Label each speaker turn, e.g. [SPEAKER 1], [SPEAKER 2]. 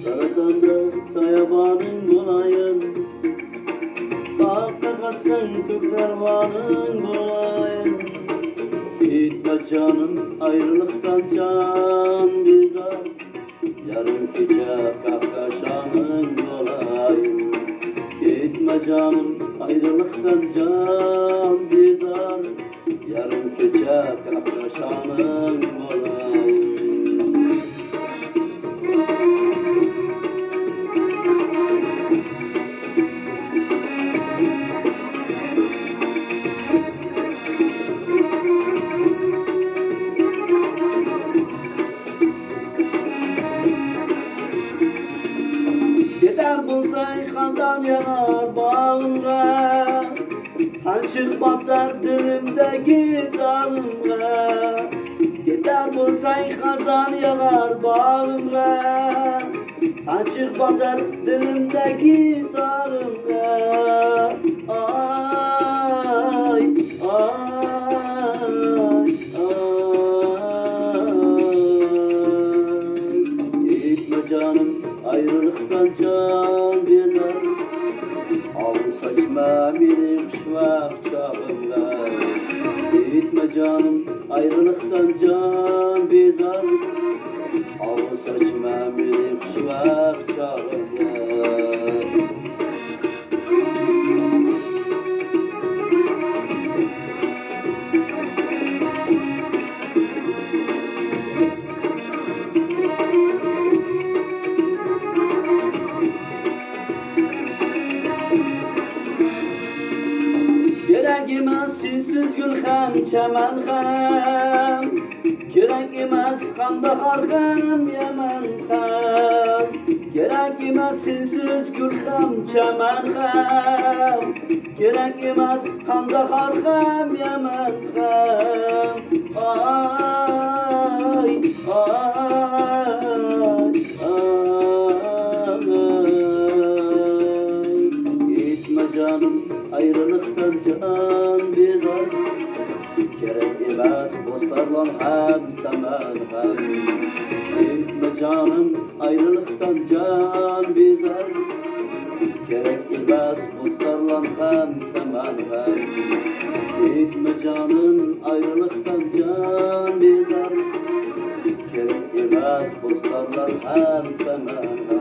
[SPEAKER 1] Sarıkandı sayabanın bulayın, Bakta kalsın kökrelvanın bulayın. Gitme canım ayrılıktan can bizar, yarın gece kahkaşanın bulayın. Gitme canım ayrılıktan can bizar, yarın gece kahkaşanın bulayın. Gider bulsay kazan yanar bağımda, sen çıkmak derdimdeki dağımda. Gider bulsay kazan yanar bağımda, sen çıkmak derdimdeki dağımda. Ay, ay, ay. Gitme canım ayrılıktan can bizar, al saçma bir kışvak çağımda. Gitme canım ayrılıktan can bizar, al saçma bir kışvak çağımda. Gerek emas sensiz gül hem çemen hem, gerek emas kandahar hem yemen hem. Gerek emas sensiz gül hem çemen hem, gerek emas kandahar hem yemen hem. Ay, ay, ay. Gitme canım ayrılıktan can bizar, gerek emas dostlarla hem semen hem. Gitme canım ayrılıktan can bizar, gerek emas dostlarla hem semen hem. Gitme canım ayrılıktan can bizar, gerek emas dostlarla hem semen hem.